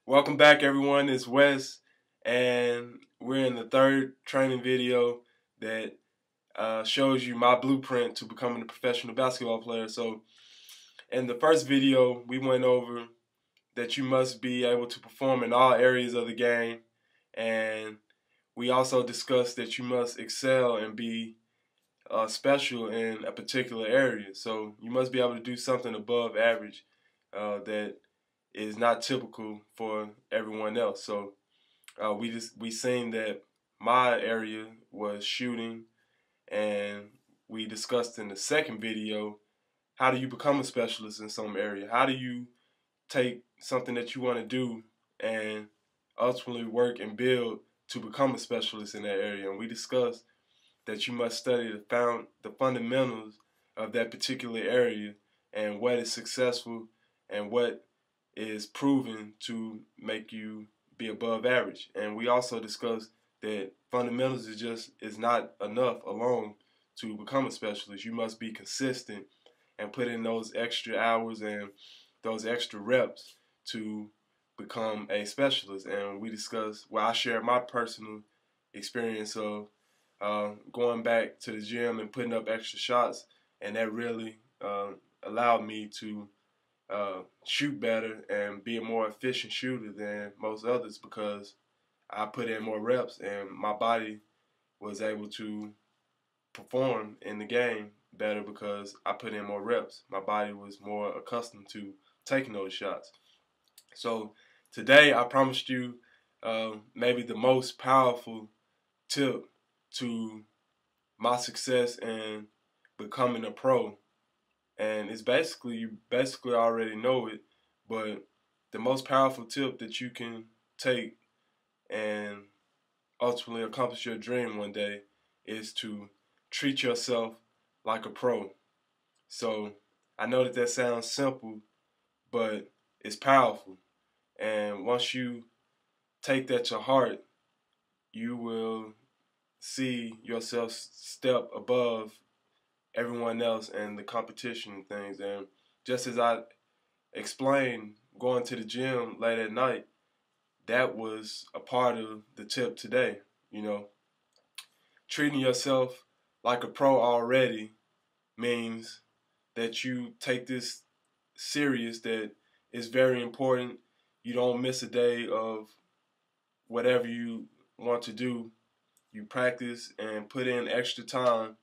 Welcome back, everyone. It's Wes, and we're in the third training video that shows you my blueprint to becoming a professional basketball player. So, in the first video, we went over that you must be able to perform in all areas of the game, and we also discussed that you must excel and be special in a particular area. So, you must be able to do something above average that is not typical for everyone else. So we seen that my area was shooting, and we discussed in the second video how do you become a specialist in some area? How do you take something that you want to do and ultimately work and build to become a specialist in that area? And we discussed that you must study the fundamentals of that particular area and what is successful and what is proven to make you be above average. And we also discussed that fundamentals is not enough alone to become a specialist. You must be consistent and put in those extra hours and those extra reps to become a specialist. And we discussed, well, I share my personal experience of going back to the gym and putting up extra shots, and that really allowed me to shoot better and be a more efficient shooter than most others because I put in more reps and my body was able to perform in the game better because I put in more reps. My body was more accustomed to taking those shots. So today I promised you maybe the most powerful tip to my success in becoming a pro, and it's basically you basically already know it, but the most powerful tip that you can take and ultimately accomplish your dream one day is to treat yourself like a pro. So I know that that sounds simple, but it's powerful. And once you take that to heart, you will see yourself step above everyone else and the competition and things. And just as I explained, going to the gym late at night, that was a part of the tip today. You know, treating yourself like a pro already means that you take this serious, that it's very important. You don't miss a day of whatever you want to do. You practice and put in extra time,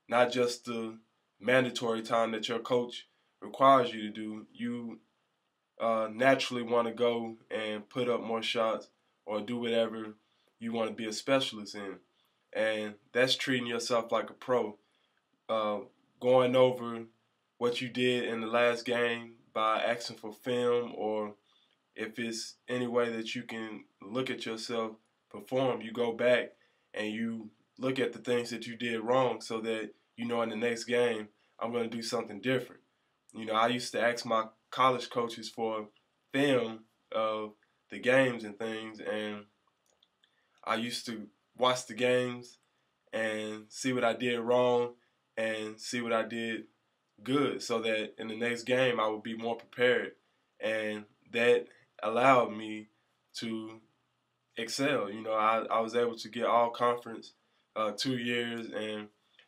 not just the mandatory time that your coach requires you to do. You naturally want to go and put up more shots or do whatever you want to be a specialist in. And that's treating yourself like a pro. Uh, Going over what you did in the last game by asking for film, or if it's any way that you can look at yourself perform, you go back and you look at the things that you did wrong so that you know in the next game I'm going to do something different. You know, I used to ask my college coaches for film of the games and things, and I used to watch the games and see what I did wrong and see what I did good so that in the next game I would be more prepared. And that allowed me to excel. You know, I was able to get all conference 2 years, and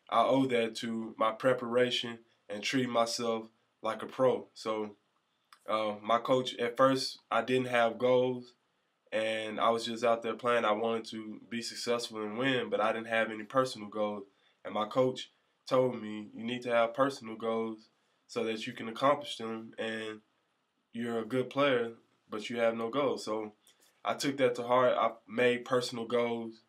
I owe that to my preparation and treat myself like a pro. So my coach, at first, I didn't have goals, and I was just out there playing. I wanted to be successful and win, but I didn't have any personal goals. And my coach told me, you need to have personal goals so that you can accomplish them, and you're a good player, but you have no goals. So I took that to heart. I made personal goals,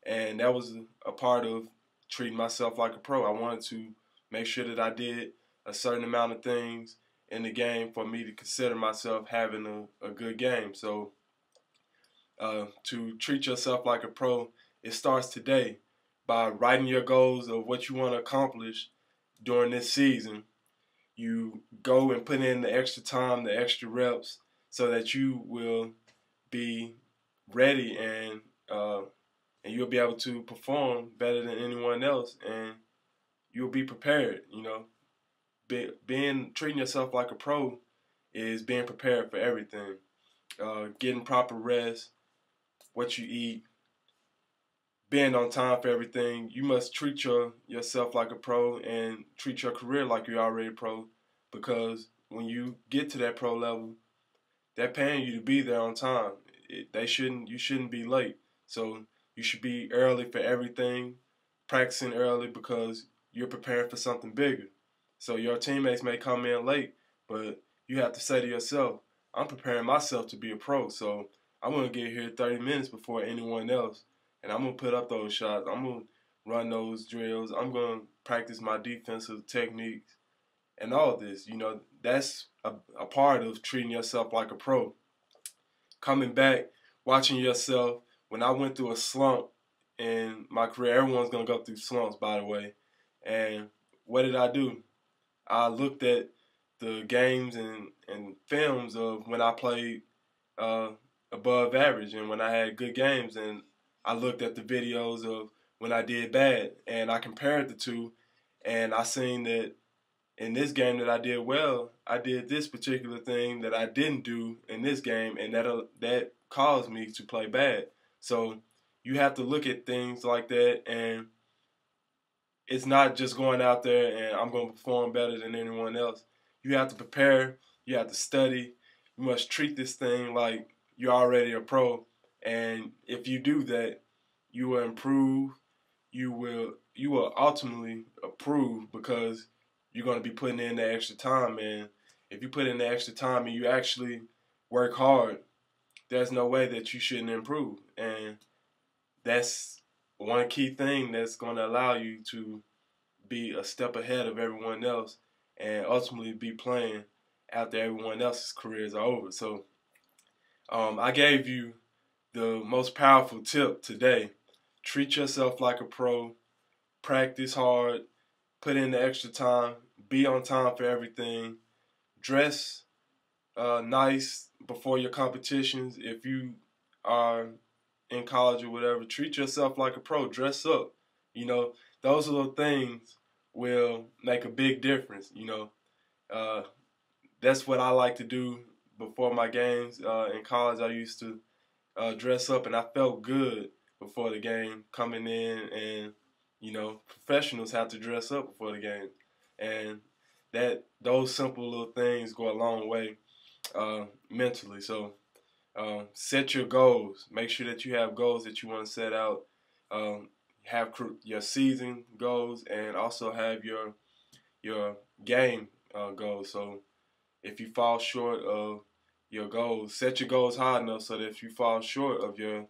and that was a part of treating myself like a pro. I wanted to make sure that I did a certain amount of things in the game for me to consider myself having a good game. So to treat yourself like a pro, it starts today by writing your goals of what you want to accomplish during this season. You go and put in the extra time, the extra reps, so that you will be ready and you'll be able to perform better than anyone else, and you'll be prepared. You know, being treating yourself like a pro is being prepared for everything. getting proper rest, what you eat, being on time for everything. You must treat yourself like a pro and treat your career like you're already pro, because when you get to that pro level, they're paying you to be there on time. You shouldn't be late. So you should be early for everything, practicing early because you're preparing for something bigger. So your teammates may come in late, but you have to say to yourself, I'm preparing myself to be a pro. So I'm going to get here 30 minutes before anyone else, and I'm going to put up those shots. I'm going to run those drills. I'm going to practice my defensive techniques and all this. That's a part of treating yourself like a pro. Coming back, watching yourself. When I went through a slump in my career, everyone's going to go through slumps, by the way. And what did I do? I looked at the games and films of when I played above average and when I had good games. And I looked at the videos of when I did bad. And I compared the two. And I seen that in this game that I did well, I did this particular thing that I didn't do in this game, and that caused me to play bad. So you have to look at things like that, and it's not just going out there and I'm going to perform better than anyone else. You have to prepare. You have to study. You must treat this thing like you're already a pro, and if you do that, you will improve. You will ultimately improve because you're going to be putting in the extra time. And if you put in the extra time and you actually work hard, there's no way that you shouldn't improve. And that's one key thing that's going to allow you to be a step ahead of everyone else and ultimately be playing after everyone else's careers are over. So I gave you the most powerful tip today. Treat yourself like a pro. Practice hard. Put in the extra time. Be on time for everything. Dress nice before your competitions. If you are in college or whatever, treat yourself like a pro. Dress up. Those little things will make a big difference. That's what I like to do before my games. In college, I used to dress up, and I felt good before the game coming in. And professionals have to dress up before the game, and those simple little things go a long way mentally. So set your goals. Make sure that you have goals that you want to set out. Have your season goals, and also have your game goals. So if you fall short of your goals, set your goals high enough so that if you fall short of your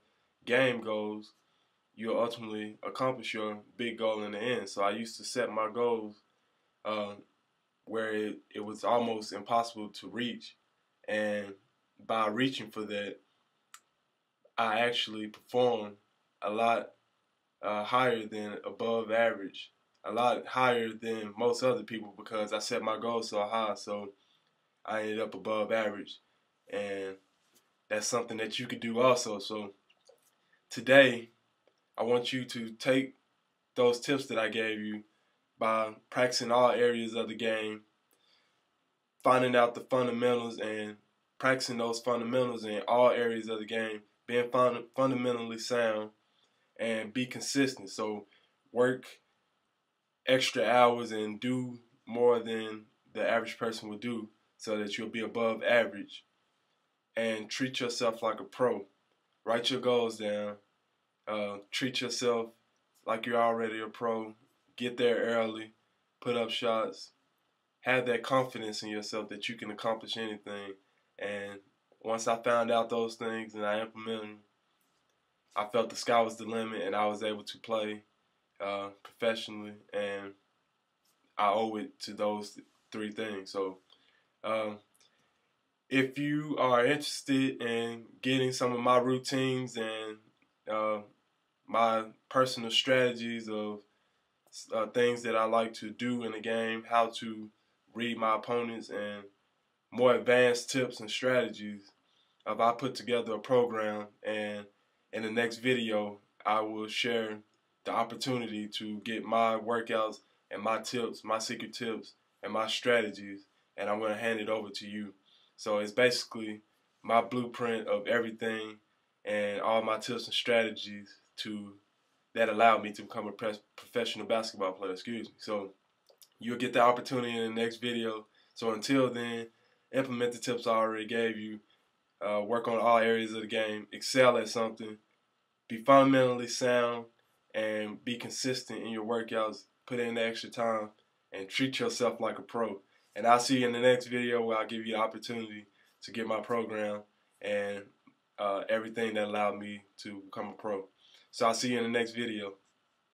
game goals, you'll ultimately accomplish your big goal in the end. So I used to set my goals where it was almost impossible to reach. And by reaching for that, I actually performed a lot higher than above average, a lot higher than most other people because I set my goals so high. So I ended up above average. And that's something that you could do also. So today, I want you to take those tips that I gave you by practicing all areas of the game, finding out the fundamentals and practicing those fundamentals in all areas of the game, being fundamentally sound, and be consistent. So work extra hours and do more than the average person would do so that you'll be above average, and treat yourself like a pro. Write your goals down. Treat yourself like you're already a pro. Get there early. Put up shots. Have that confidence in yourself that you can accomplish anything. And once I found out those things and I implemented them, I felt the sky was the limit, and I was able to play professionally. And I owe it to those three things. So if you are interested in getting some of my routines and my personal strategies of things that I like to do in the game, how to read my opponents, and more advanced tips and strategies, I put together a program, and in the next video I will share the opportunity to get my workouts and my tips, my secret tips and my strategies, and I'm going to hand it over to you. So it's basically my blueprint of everything and all my tips and strategies that allowed me to become a professional basketball player. Excuse me. So you'll get the opportunity in the next video. So until then, implement the tips I already gave you. Work on all areas of the game. Excel at something. Be fundamentally sound and be consistent in your workouts. Put in the extra time and treat yourself like a pro. And I'll see you in the next video where I'll give you the opportunity to get my program and everything that allowed me to become a pro. So I'll see you in the next video.